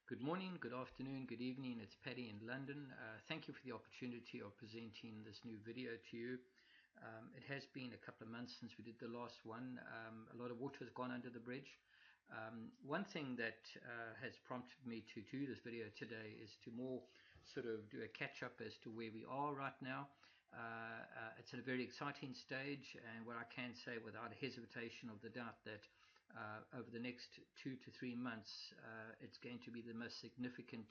Good morning, good afternoon, good evening. It's Paddy in London. Thank you for the opportunity of presenting this new video to you. It has been a couple of months since we did the last one. A lot of water has gone under the bridge. One thing that has prompted me to do this video today is to more sort of do a catch-up as to where we are right now. It's at a very exciting stage, and what I can say without a hesitation of the doubt that over the next 2 to 3 months, it's going to be the most significant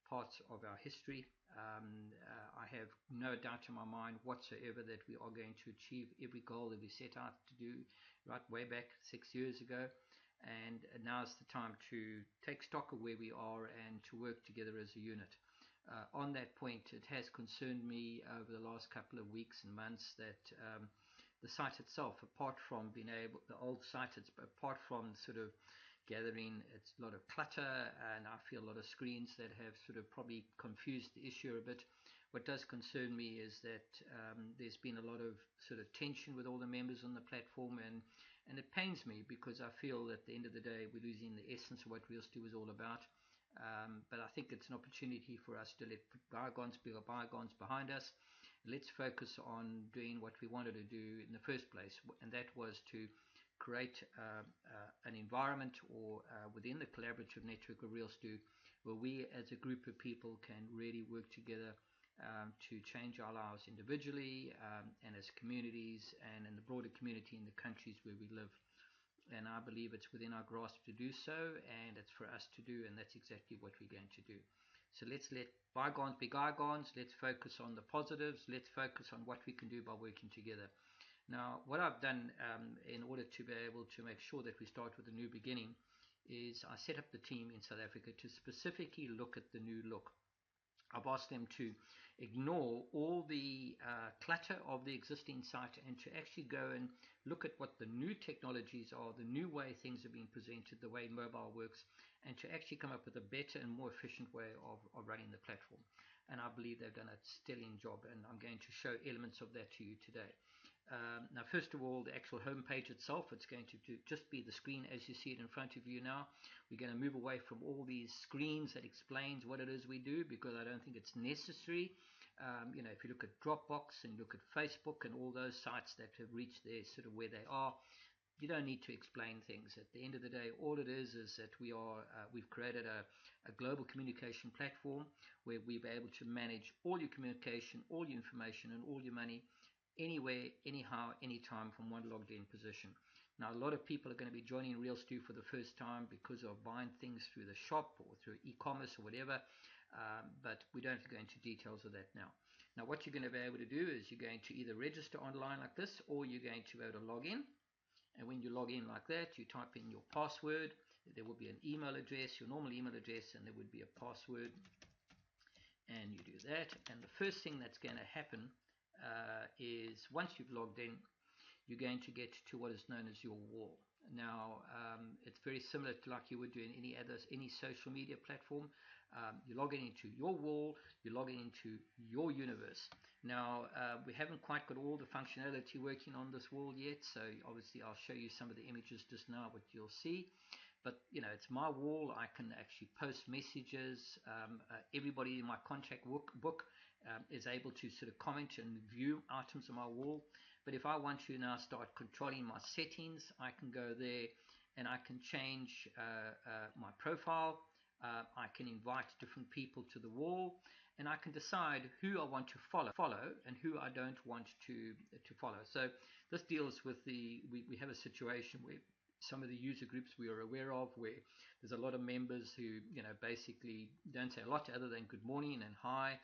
part of our history. I have no doubt in my mind whatsoever that we are going to achieve every goal that we set out to do right way back 6 years ago. And now is the time to take stock of where we are and to work together as a unit. On that point, it has concerned me over the last couple of weeks and months that the site itself, apart from being able, the old site, it's apart from sort of gathering, it's a lot of clutter, and I feel a lot of screens that have sort of probably confused the issue a bit. What does concern me is that there's been a lot of sort of tension with all the members on the platform, and it pains me because I feel that at the end of the day we're losing the essence of what RealStew is all about. But I think it's an opportunity for us to let bygones be bygones behind us. Let's focus on doing what we wanted to do in the first place, and that was to create an environment or within the collaborative network of RealStew where we as a group of people can really work together to change our lives individually and as communities and in the broader community in the countries where we live. And I believe it's within our grasp to do so, and it's for us to do, and that's exactly what we're going to do. So let's let bygones be bygones. Let's focus on the positives. Let's focus on what we can do by working together. Now, what I've done in order to be able to make sure that we start with a new beginning is I set up the team in South Africa to specifically look at the new look. I've asked them to ignore all the clutter of the existing site and to actually go and look at what the new technologies are, the new way things are being presented, the way mobile works, and to actually come up with a better and more efficient way of running the platform. And I believe they've done a sterling job, and I'm going to show elements of that to you today. Now, first of all, the actual home page itself, it's going to just be the screen as you see it in front of you now. We're going to move away from all these screens that explains what it is we do, because I don't think it's necessary. If you look at Dropbox and you look at Facebook and all those sites that have reached their sort of where they are, you don't need to explain things. At the end of the day, all it is that we've created a global communication platform where we'll be able to manage all your communication, all your information, and all your money anywhere, anyhow, anytime from one logged in position. Now, a lot of people are going to be joining RealStew for the first time because of buying things through the shop or through e-commerce or whatever, but we don't go into details of that now. Now, what you're going to be able to do is you're going to either register online like this, or you're going to be able to log in. And when you log in like that, you type in your password. There will be an email address, your normal email address, and there would be a password. And you do that. And the first thing that's going to happen is once you've logged in, you're going to get to what is known as your wall. Now, it's very similar to like you would do in any social media platform. You're logging into your wall, you're logging into your universe. Now, we haven't quite got all the functionality working on this wall yet, so obviously I'll show you some of the images just now, what you'll see. But, it's my wall. I can actually post messages. Everybody in my contact book is able to sort of comment and view items on my wall. But if I want to now start controlling my settings, I can go there and I can change my profile. I can invite different people to the wall, and I can decide who I want to follow and who I don't want to follow. So this deals with we have a situation where some of the user groups we are aware of, where there's a lot of members who basically don't say a lot other than good morning and hi.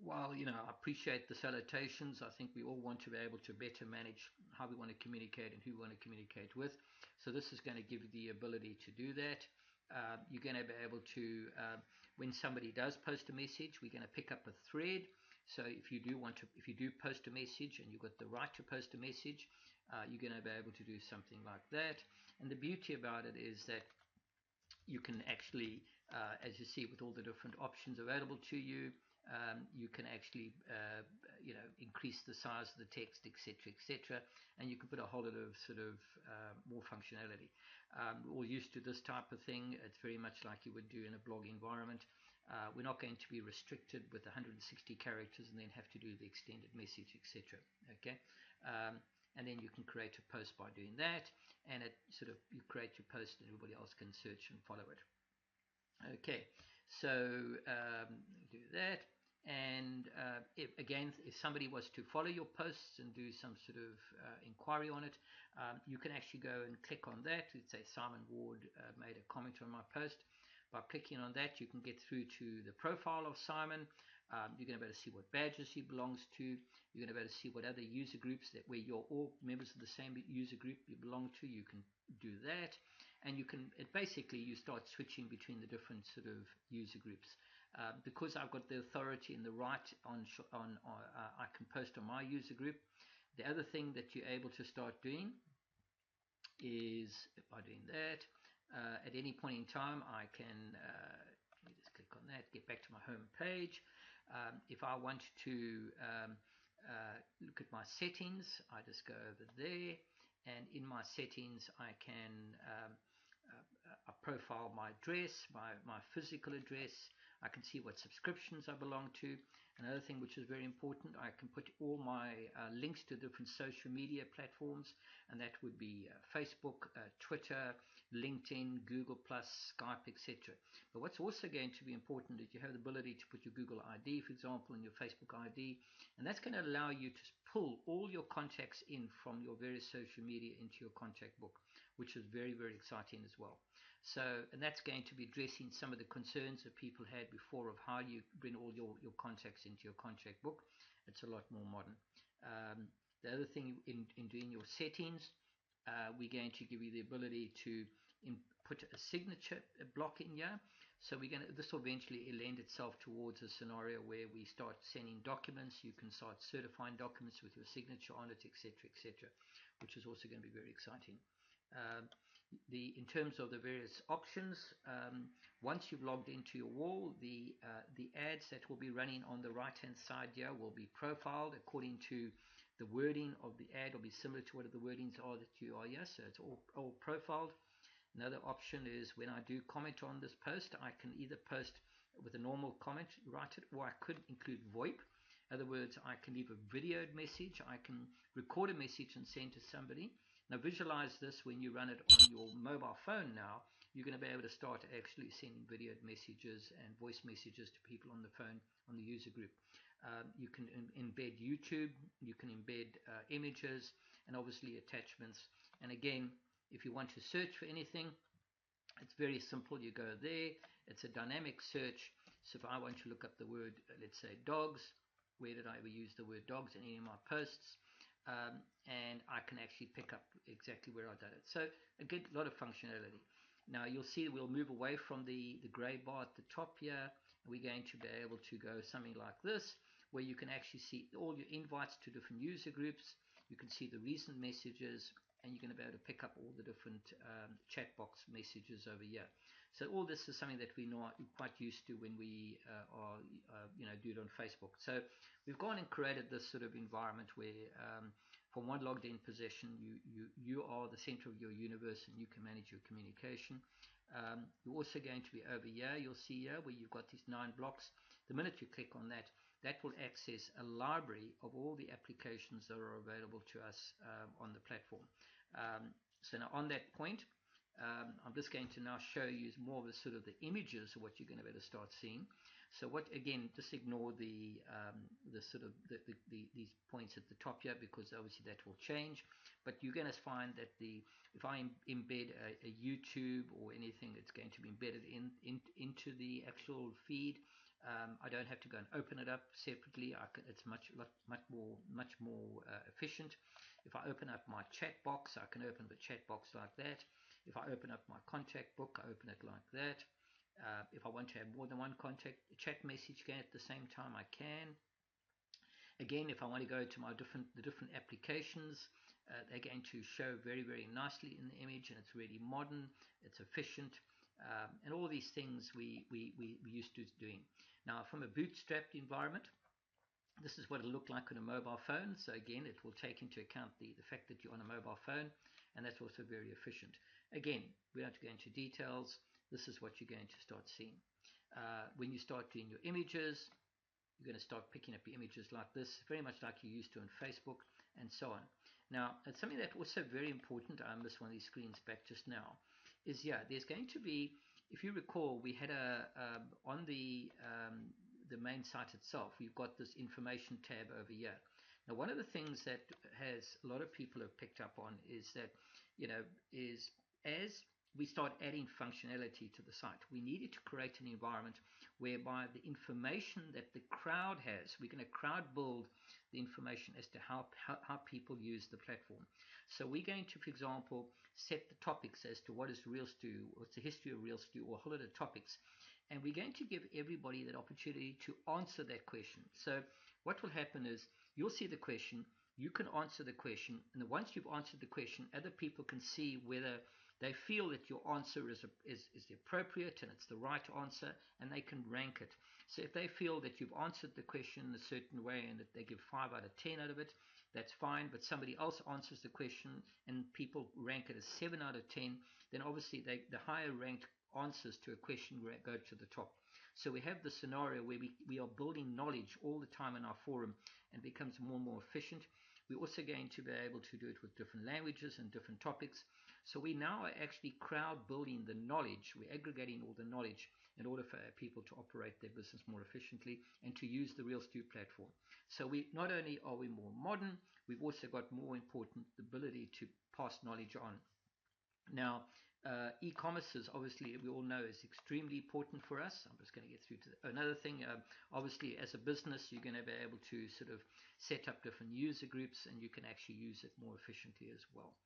While I appreciate the salutations, I think we all want to be able to better manage how we want to communicate and who we want to communicate with. So this is going to give you the ability to do that. You're going to be able to, when somebody does post a message, we're going to pick up a thread. So if you do post a message and you've got the right to post a message, you're going to be able to do something like that. And the beauty about it is that you can actually, as you see with all the different options available to you, you can actually increase the size of the text, etc., and you can put a whole lot of sort of more functionality. We're all used to this type of thing. It's very much like you would do in a blog environment. We're not going to be restricted with 160 characters and then have to do the extended message, etc. Okay, and then you can create a post by doing that, and you create your post and everybody else can search and follow it. Okay, so do that. And if somebody was to follow your posts and do some sort of inquiry on it, you can actually go and click on that. Let's say Simon Ward made a comment on my post. By clicking on that, you can get through to the profile of Simon. You're going to be able to see what badges he belongs to. You're going to be able to see what other user groups where you're all members of the same user group you belong to. You can do that, and you start switching between the different sort of user groups. Because I've got the authority and the right I can post on my user group. The other thing that you're able to start doing is by doing that. At any point in time, I can let me just click on that, get back to my home page. If I want to look at my settings, I just go over there, and in my settings I can profile my address, my physical address. I can see what subscriptions I belong to. Another thing which is very important, I can put all my links to different social media platforms, and that would be Facebook, Twitter, LinkedIn, Google+, Skype, etc. But what's also going to be important is you have the ability to put your Google ID, for example, and your Facebook ID, and that's going to allow you to pull all your contacts in from your various social media into your contact book, which is very, very exciting as well. So, and that's going to be addressing some of the concerns that people had before of how you bring all your contacts into your contact book. It's a lot more modern. The other thing in doing your settings, we're going to give you the ability to put a signature block in here. So this will eventually lend itself towards a scenario where we start sending documents. You can start certifying documents with your signature on it, etc., etc., which is also going to be very exciting. In terms of the various options, once you've logged into your wall, the ads that will be running on the right hand side here will be profiled according to the wording of the ad, will be similar to what the wordings are that you are here, so it's all profiled. Another option is when I do comment on this post, I can either post with a normal comment, write it, or I could include VoIP. In other words, I can leave a videoed message, I can record a message and send to somebody. Now visualize this when you run it on your mobile phone now, you're going to be able to start actually sending videoed messages and voice messages to people on the phone, on the user group. You can embed YouTube, you can embed images, and obviously attachments. And again, if you want to search for anything, it's very simple. You go there, it's a dynamic search. So if I want to look up the word, let's say dogs, where did I ever use the word dogs in any of my posts? And I can actually pick up exactly where I did it. So a good lot of functionality. Now you'll see we'll move away from the gray bar at the top here, and we're going to be able to go something like this, where you can actually see all your invites to different user groups. You can see the recent messages, and you're going to be able to pick up all the different chat box messages over here. So all this is something that we know quite used to when we do it on Facebook. So we've gone and created this sort of environment where from one logged in position, you are the center of your universe and you can manage your communication. You're also going to be over here. You'll see here where you've got these 9 blocks. The minute you click on that, that will access a library of all the applications that are available to us on the platform. So now on that point, I'm just going to now show you more of the sort of the images of what you're going to be able to start seeing. So what, again, just ignore the sort of these points at the top here, because obviously that will change. But you're going to find that if I embed a YouTube or anything, it's going to be embedded into the actual feed. I don't have to go and open it up separately. It's much more efficient. If I open up my chat box, I can open the chat box like that. If I open up my contact book, I open it like that. If I want to have more than one chat message going at the same time, I can. Again, if I want to go to the different applications, they're going to show very, very nicely in the image, and it's really modern, it's efficient. and all these things we used to doing. Now, from a bootstrapped environment, this is what it'll look like on a mobile phone. So again, it will take into account the fact that you're on a mobile phone, and that's also very efficient. Again, we don't have to go into details. This is what you're going to start seeing. When you start doing your images, you're going to start picking up your images like this, very much like you used to on Facebook, and so on. Now, it's something that's also very important. I missed one of these screens back just now. Is there's going to be, if you recall, we had on the main site itself, we've got this information tab over here. Now, one of the things that has a lot of people have picked up on is that, is as we start adding functionality to the site, we needed to create an environment whereby the information that the crowd has, we're going to crowd build the information as to how people use the platform. So we're going to, for example, set the topics as to what is RealStew, what's the history of RealStew, or holiday topics. And we're going to give everybody that opportunity to answer that question. So what will happen is you'll see the question, you can answer the question, and once you've answered the question, other people can see whether they feel that your answer is the appropriate and it's the right answer, and they can rank it. So if they feel that you've answered the question in a certain way and that they give 5 out of 10 out of it, that's fine. But somebody else answers the question and people rank it as 7 out of 10, then obviously the higher ranked answers to a question go to the top. So we have the scenario where we are building knowledge all the time in our forum, and it becomes more and more efficient. We're also going to be able to do it with different languages and different topics. So we now are actually crowd building the knowledge. We're aggregating all the knowledge in order for people to operate their business more efficiently and to use the RealStew platform. So not only are we more modern, we've also got, more important, the ability to pass knowledge on. Now, e-commerce is obviously, we all know, is extremely important for us. I'm just going to get through to another thing. Obviously, as a business, you're going to be able to sort of set up different user groups, and you can actually use it more efficiently as well.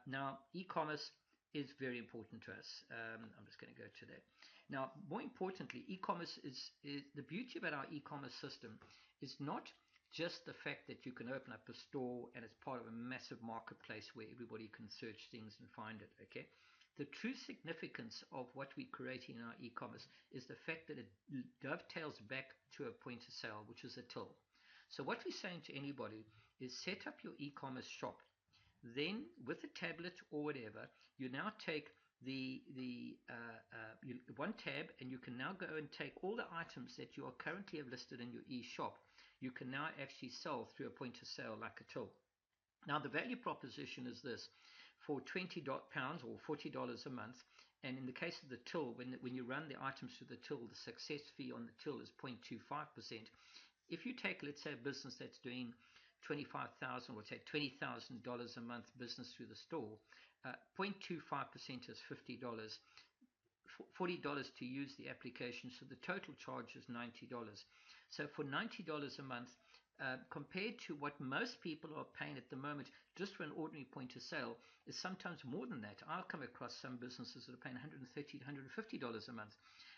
Now, e-commerce is very important to us. I'm just going to go to that. Now, more importantly, e-commerce is the beauty about our e-commerce system is not just the fact that you can open up a store and it's part of a massive marketplace where everybody can search things and find it. Okay, the true significance of what we're creating in our e-commerce is the fact that it dovetails back to a point of sale, which is a till. So what we're saying to anybody is set up your e-commerce shop. Then with a tablet or whatever, you now take one tab, and you can now go and take all the items that you are currently have listed in your e-shop. You can now actually sell through a point of sale like a till. Now the value proposition is this: for £20 or $40 a month, and in the case of the till, when you run the items through the till, the success fee on the till is 0.25%. If you take, let's say, a business that's doing $25,000 or say $20,000 a month business through the store, 0.25% is $50, $40 to use the application, so the total charge is $90. So for $90 a month, compared to what most people are paying at the moment just for an ordinary point of sale, is sometimes more than that. I'll come across some businesses that are paying $130 to $150 a month,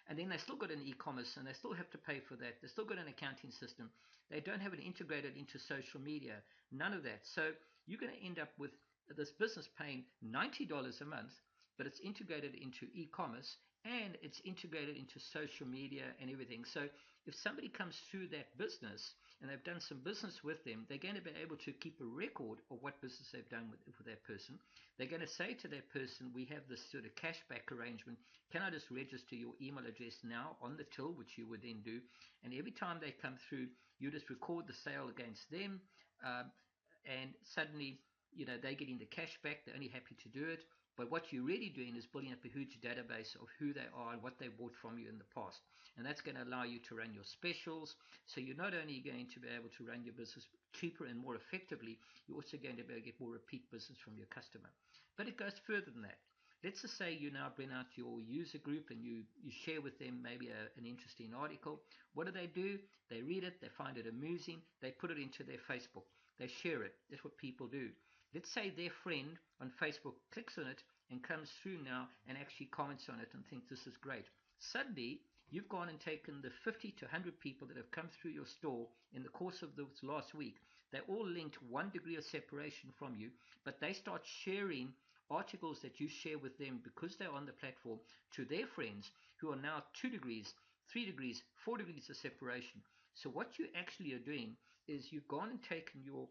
and then they still got an e-commerce, and they still have to pay for that. They still got an accounting system. They don't have it integrated into social media, none of that. So you're going to end up with this business paying $90 a month, but it's integrated into e-commerce and it's integrated into social media and everything. So if somebody comes through that business and they've done some business with them, they're going to be able to keep a record of what business they've done with that person. They're going to say to that person, we have this sort of cashback arrangement. Can I just register your email address now on the till, which you would then do. And every time they come through, you just record the sale against them. And suddenly, they're getting the cashback. They're only happy to do it. But what you're really doing is building up a huge database of who they are and what they bought from you in the past. And that's going to allow you to run your specials. So you're not only going to be able to run your business cheaper and more effectively, you're also going to be able to get more repeat business from your customer. But it goes further than that. Let's just say you now bring out your user group and you share with them maybe an interesting article. What do? They read it, they find it amusing, they put it into their Facebook, they share it. That's what people do. Let's say their friend on Facebook clicks on it and comes through now and actually comments on it and thinks this is great. Suddenly, you've gone and taken the 50 to 100 people that have come through your store in the course of this last week. They all linked 1 degree of separation from you, but they start sharing articles that you share with them because they're on the platform to their friends who are now 2 degrees, 3 degrees, 4 degrees of separation. So what you actually are doing is you've gone and taken your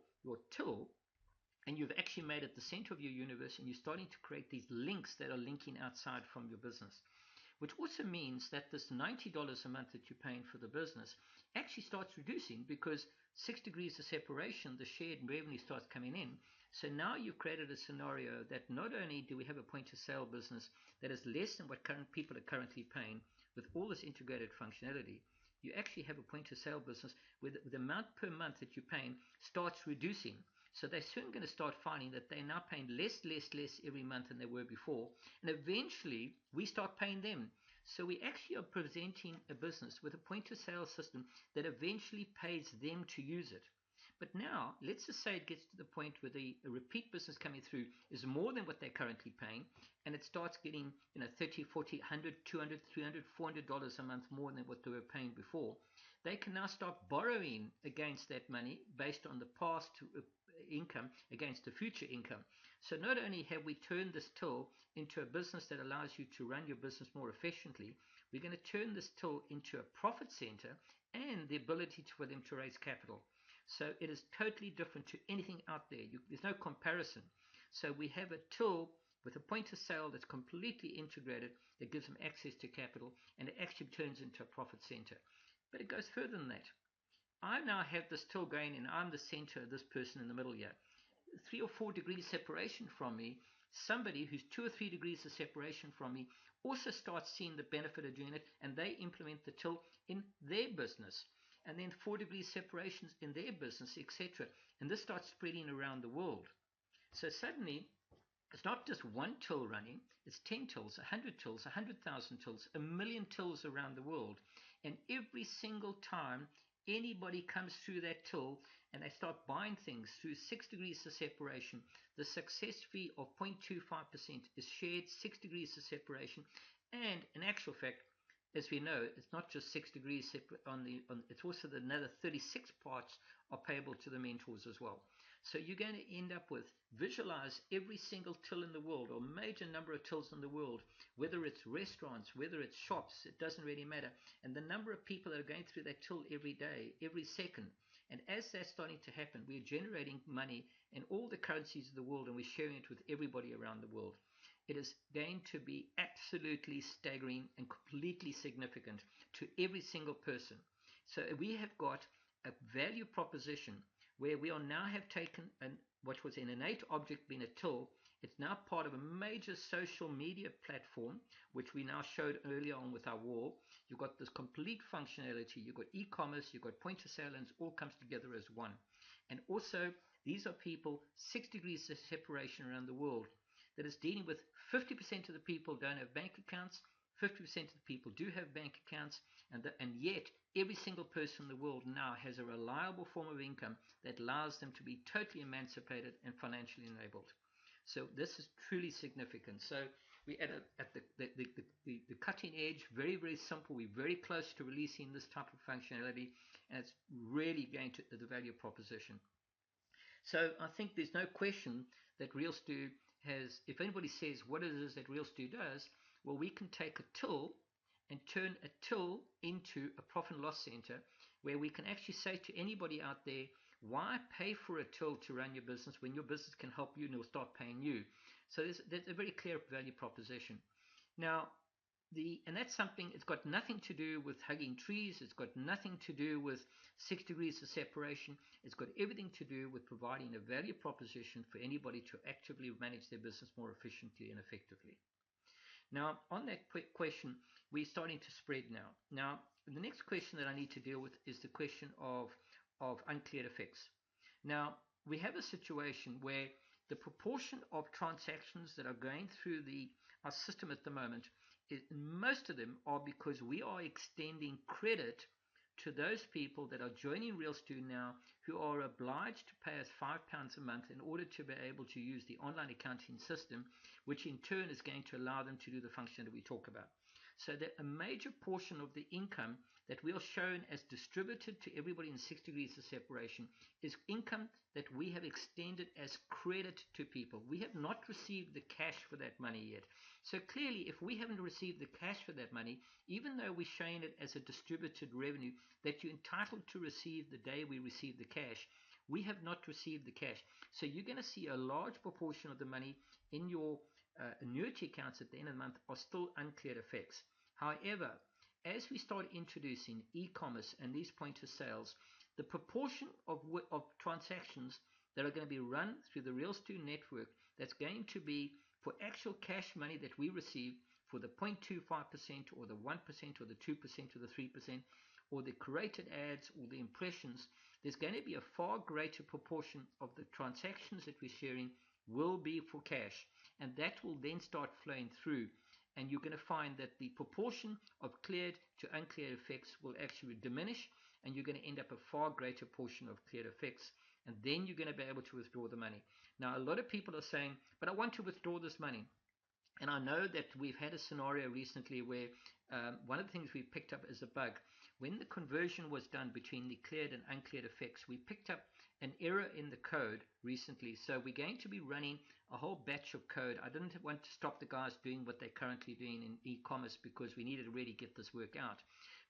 till and you've actually made it the center of your universe, and you're starting to create these links that are linking outside from your business, which also means that this $90 a month that you're paying for the business actually starts reducing because 6 degrees of separation, the shared revenue starts coming in. So now you've created a scenario that not only do we have a point of sale business that is less than what current people are currently paying with all this integrated functionality, you actually have a point of sale business where the amount per month that you're paying starts reducing. So they're soon going to start finding that they're now paying less every month than they were before. And eventually, we start paying them. So we actually are presenting a business with a point of sale system that eventually pays them to use it. But now, let's just say it gets to the point where the repeat business coming through is more than what they're currently paying, and it starts getting 30, 40, 100, 200, 300, $400 a month more than what they were paying before. They can now start borrowing against that money based on the past income against the future income. So not only have we turned this till into a business that allows you to run your business more efficiently, we're going to turn this till into a profit center and the ability for them to raise capital. So it is totally different to anything out there. There's no comparison. So we have a till with a point of sale that's completely integrated that gives them access to capital, and it actually turns into a profit center. But it goes further than that. I now have this till going, and I'm the center of this person in the middle here. 3 or 4 degrees separation from me, somebody who's 2 or 3 degrees of separation from me also starts seeing the benefit of doing it, and they implement the till in their business. And then 4 degrees separations in their business, etc. And this starts spreading around the world. So suddenly, it's not just one till running, it's 10 tills, 100 tills, 100,000 tills, 1,000,000 tills around the world. And every single time anybody comes through that till and they start buying things through 6 degrees of separation, the success fee of 0.25% is shared 6 degrees of separation. And in actual fact, as we know, it's not just 6 degrees it's also another 36 parts are payable to the mentors as well. So you're going to end up with, visualize every single till in the world or major number of tills in the world, whether it's restaurants, whether it's shops, it doesn't really matter. And the number of people that are going through that till every day, every second. And as that's starting to happen, we're generating money in all the currencies of the world, and we're sharing it with everybody around the world. It is going to be absolutely staggering and completely significant to every single person. So we have got a value proposition where we are now have taken what was an innate object being a till. It's now part of a major social media platform, which we now showed earlier on with our wall. You've got this complete functionality. You've got e-commerce, you've got point of sale, and it all comes together as one. And also, these are people 6 degrees of separation around the world that is dealing with 50% of the people don't have bank accounts, 50% of the people do have bank accounts, and yet every single person in the world now has a reliable form of income that allows them to be totally emancipated and financially enabled. So this is truly significant. So we're at the cutting edge, very, very simple. We're very close to releasing this type of functionality, and it's really going to the value proposition. So I think there's no question that RealStew has, if anybody says what it is that RealStew does, well, we can take a till and turn a till into a profit and loss center where we can actually say to anybody out there, why pay for a till to run your business when your business can help you and it'll start paying you? So there's a very clear value proposition. Now, and that's something, it's got nothing to do with hugging trees. It's got nothing to do with 6 degrees of separation. It's got everything to do with providing a value proposition for anybody to actively manage their business more efficiently and effectively. Now, on that quick question, we're starting to spread now. Now, the next question that I need to deal with is the question of uncleared effects. Now, we have a situation where the proportion of transactions that are going through our system at the moment, most of them are because we are extending credit to those people that are joining RealStew now who are obliged to pay us £5 a month in order to be able to use the online accounting system, which in turn is going to allow them to do the function that we talk about. So that a major portion of the income that we are shown as distributed to everybody in 6 degrees of separation is income that we have extended as credit to people. We have not received the cash for that money yet. So clearly, if we haven't received the cash for that money, even though we're showing it as a distributed revenue that you're entitled to receive the day we receive the cash, we have not received the cash. So you're going to see a large proportion of the money in your annuity accounts at the end of the month are still uncleared effects. However, as we start introducing e-commerce and these point of sales, the proportion of transactions that are going to be run through the RealStew network that's going to be for actual cash money that we receive for the 0.25% or the 1% or the 2% or the 3% or the created ads or the impressions, there's going to be a far greater proportion of the transactions that we're sharing will be for cash, and that will then start flowing through, and you're going to find that the proportion of cleared to uncleared effects will actually diminish, and you're going to end up a far greater portion of cleared effects, and then you're going to be able to withdraw the money. Now, a lot of people are saying, but I want to withdraw this money. And I know that we've had a scenario recently where one of the things we picked up as a bug, when the conversion was done between the cleared and uncleared effects, we picked up an error in the code recently. So we're going to be running a whole batch of code. I didn't want to stop the guys doing what they're currently doing in e-commerce because we needed to really get this work out.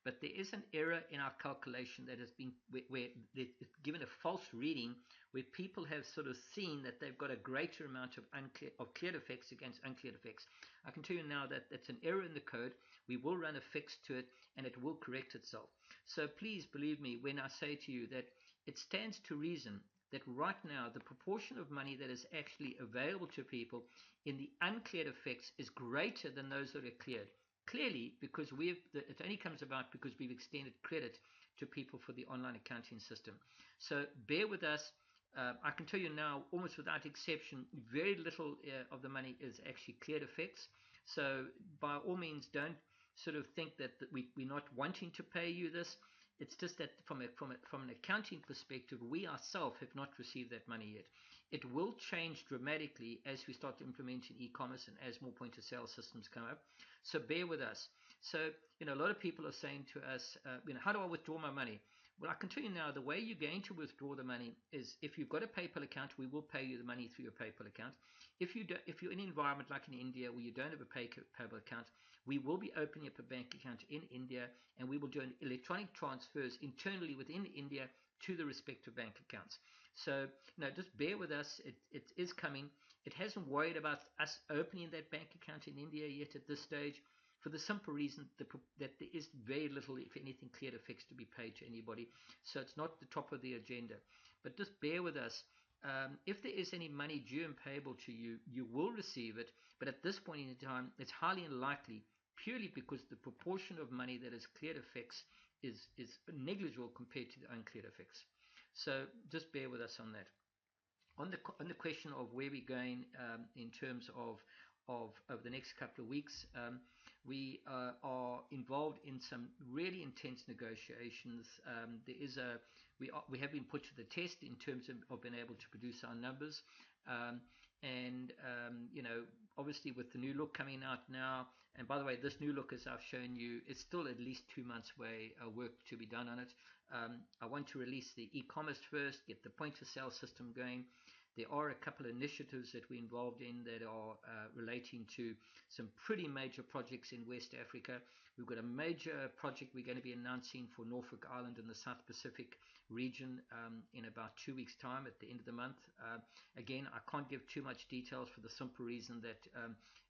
But there is an error in our calculation that has been where it's given a false reading, where people have sort of seen that they've got a greater amount of cleared effects against uncleared effects. I can tell you now that that's an error in the code. We will run a fix to it, and it will correct itself. So please believe me when I say to you that it stands to reason that right now the proportion of money that is actually available to people in the uncleared effects is greater than those that are cleared. Clearly, because it only comes about because we've extended credit to people for the online accounting system. So bear with us. I can tell you now, almost without exception, very little of the money is actually cleared effects. So by all means, don't sort of think that we're not wanting to pay you this. It's just that from an accounting perspective, we ourselves have not received that money yet. It will change dramatically as we start implementing e-commerce and as more point of sale systems come up. So bear with us. So, a lot of people are saying to us, how do I withdraw my money? Well, I can tell you now, the way you're going to withdraw the money is if you've got a PayPal account, we will pay you the money through your PayPal account. If you're in an environment like in India where you don't have a PayPal account, we will be opening up a bank account in India, and we will do electronic transfers internally within India to the respective bank accounts. So, just bear with us. It is coming. It hasn't worried about us opening that bank account in India yet at this stage, for the simple reason that there is very little, if anything, cleared effects to be paid to anybody. So it's not the top of the agenda. But just bear with us. If there is any money due and payable to you, you will receive it. But at this point in time, it's highly unlikely, purely because the proportion of money that is cleared effects is negligible compared to the uncleared effects. So just bear with us on that. On the question of where we're going in terms of over the next couple of weeks, we are involved in some really intense negotiations. We have been put to the test in terms of being able to produce our numbers, and obviously with the new look coming out now, and by the way, this new look, as I've shown you, is still at least 2 months away, work to be done on it. I want to release the e-commerce first, get the point of sale system going. There are a couple of initiatives that we're involved in that are relating to some pretty major projects in West Africa. We've got a major project we're going to be announcing for Norfolk Island in the South Pacific region in about 2 weeks' time at the end of the month. Again, I can't give too much details for the simple reason that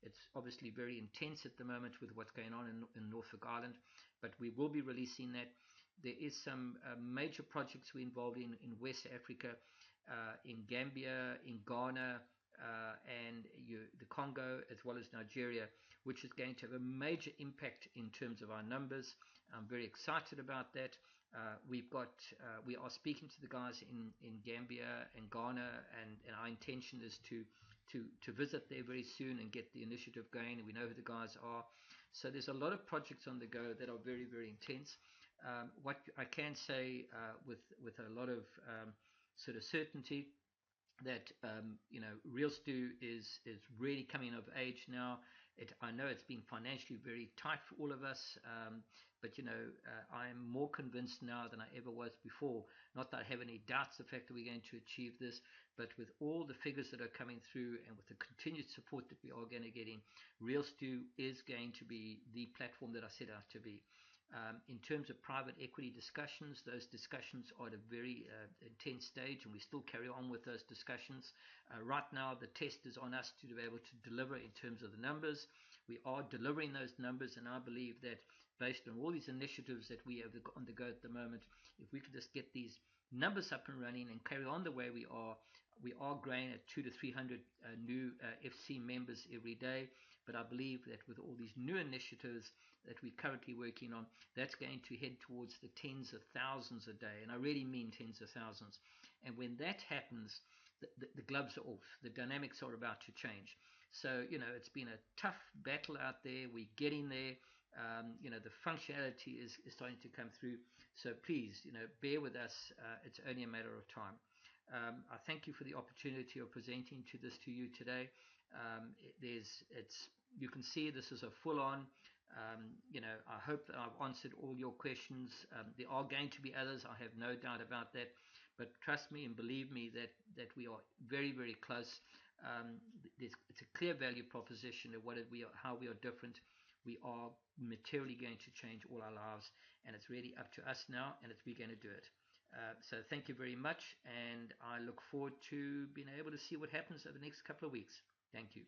it's obviously very intense at the moment with what's going on in Norfolk Island, but we will be releasing that. There is some major projects we're involved in West Africa, in Gambia, in Ghana, and the Congo, as well as Nigeria, which is going to have a major impact in terms of our numbers. I'm very excited about that. We are speaking to the guys in Gambia and Ghana, and our intention is to visit there very soon and get the initiative going, and we know who the guys are. So there's a lot of projects on the go that are very, very intense. What I can say with a lot of sort of certainty that RealStew is really coming of age now. I know it's been financially very tight for all of us, but I'm more convinced now than I ever was before. Not that I have any doubts the fact that we're going to achieve this, but with all the figures that are coming through and with the continued support that we are going to get in, RealStew is going to be the platform that I set out to be. In terms of private equity discussions, those discussions are at a very intense stage, and we still carry on with those discussions. Right now, the test is on us to be able to deliver in terms of the numbers. We are delivering those numbers, and I believe that based on all these initiatives that we have on the go at the moment, if we could just get these numbers up and running and carry on the way we are growing at 200 to 300 new FC members every day. But I believe that with all these new initiatives that we're currently working on, that's going to head towards the tens of thousands a day. And I really mean tens of thousands. And when that happens, the gloves are off. The dynamics are about to change. So, it's been a tough battle out there. We're getting there. The functionality is starting to come through. So please, bear with us. It's only a matter of time. I thank you for the opportunity of presenting to you today. You can see this is a full-on. I hope that I've answered all your questions. There are going to be others. I have no doubt about that. But trust me and believe me that we are very, very close. It's a clear value proposition of how we are different. We are materially going to change all our lives, and it's really up to us now, and we're going to do it. So thank you very much, and I look forward to being able to see what happens over the next couple of weeks. Thank you.